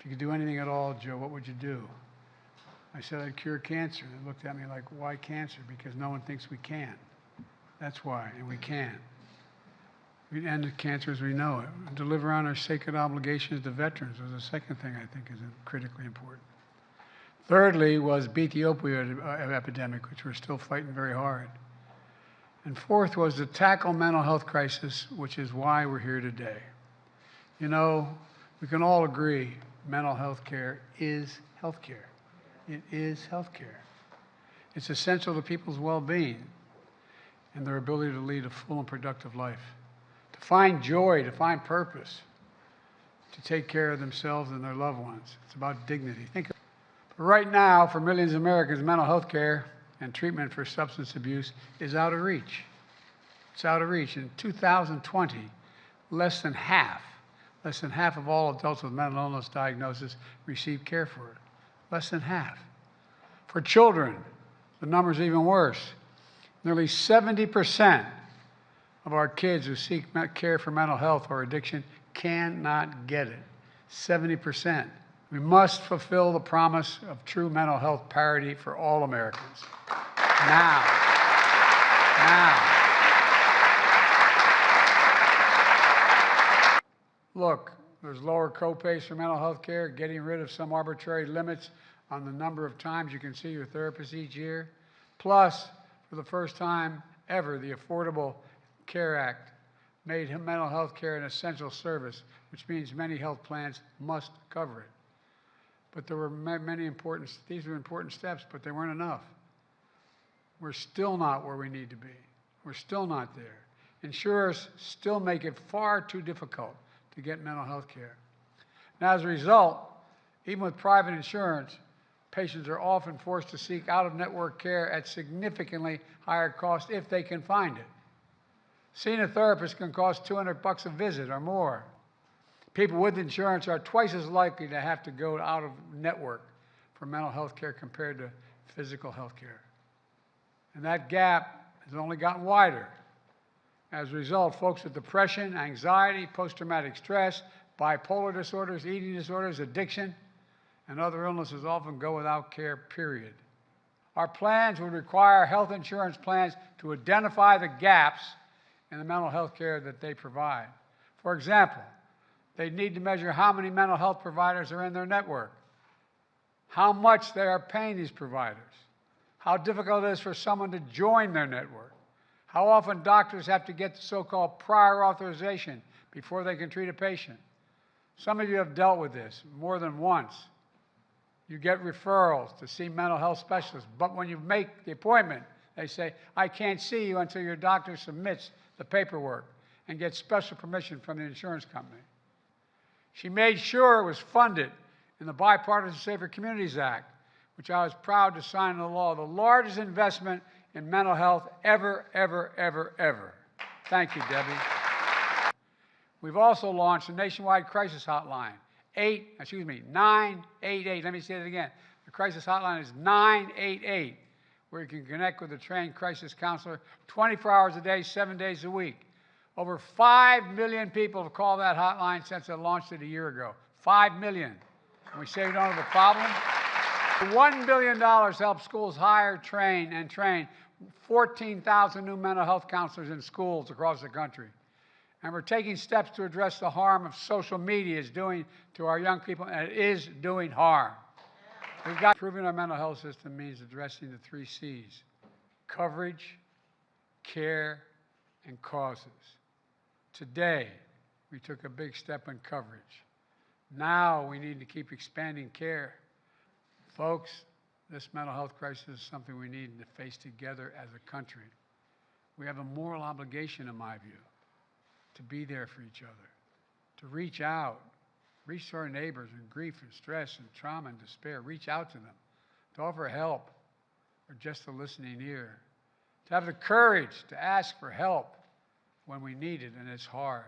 you could do anything at all, Joe, what would you do? I said I'd cure cancer. They looked at me like, why cancer? Because no one thinks we can. That's why, and we can. We'd end the cancer as we know it. Deliver on our sacred obligations to veterans was the second thing I think is critically important. Thirdly was beat the opioid epidemic, which we're still fighting very hard. And fourth was to tackle mental health crisis, which is why we're here today. You know, we can all agree mental health care is health care. It is health care. It's essential to people's well-being and their ability to lead a full and productive life, to find joy, to find purpose, to take care of themselves and their loved ones. It's about dignity. But right now, for millions of Americans, mental health care and treatment for substance abuse is out of reach. It's out of reach. In 2020, less than half of all adults with mental illness diagnosis received care for it. Less than half. For children, the number's even worse. Nearly 70% of our kids who seek care for mental health or addiction cannot get it. 70%. We must fulfill the promise of true mental health parity for all Americans. Now. Look, there's lower copays for mental health care, getting rid of some arbitrary limits on the number of times you can see your therapist each year. Plus, for the first time ever, the Affordable Care Act made mental health care an essential service, which means many health plans must cover it. But there were these were important steps, but they weren't enough. We're still not where we need to be. We're still not there. Insurers still make it far too difficult to get mental health care. Now, as a result, even with private insurance, patients are often forced to seek out-of-network care at significantly higher cost if they can find it. Seeing a therapist can cost $200 a visit or more. People with insurance are twice as likely to have to go out of network for mental health care compared to physical health care. And that gap has only gotten wider. As a result, folks with depression, anxiety, post-traumatic stress, bipolar disorders, eating disorders, addiction, and other illnesses often go without care, period. Our plans would require health insurance plans to identify the gaps in the mental health care that they provide. For example, they need to measure how many mental health providers are in their network, how much they are paying these providers, how difficult it is for someone to join their network, how often doctors have to get the so-called prior authorization before they can treat a patient. Some of you have dealt with this more than once. You get referrals to see mental health specialists, but when you make the appointment, they say, I can't see you until your doctor submits the paperwork and gets special permission from the insurance company. She made sure it was funded in the Bipartisan Safer Communities Act, which I was proud to sign into law, the largest investment in mental health ever. Thank you, Debbie. We've also launched a nationwide crisis hotline, 988. Let me say it again. The crisis hotline is 988, where you can connect with a trained crisis counselor 24 hours a day, 7 days a week. Over 5 million people have called that hotline since it launched it a year ago. 5 million. And we say we don't have a problem. $1 billion helped schools hire, train 14,000 new mental health counselors in schools across the country. And we're taking steps to address the harm of social media is doing to our young people, and it is doing harm. Improving our mental health system means addressing the 3 C's: coverage, care, and causes. Today, we took a big step in coverage. Now we need to keep expanding care. Folks, this mental health crisis is something we need to face together as a country. We have a moral obligation, in my view, to be there for each other, to reach out, reach to our neighbors in grief and stress and trauma and despair, reach out to them, to offer help or just a listening ear, to have the courage to ask for help when we need it and it's hard.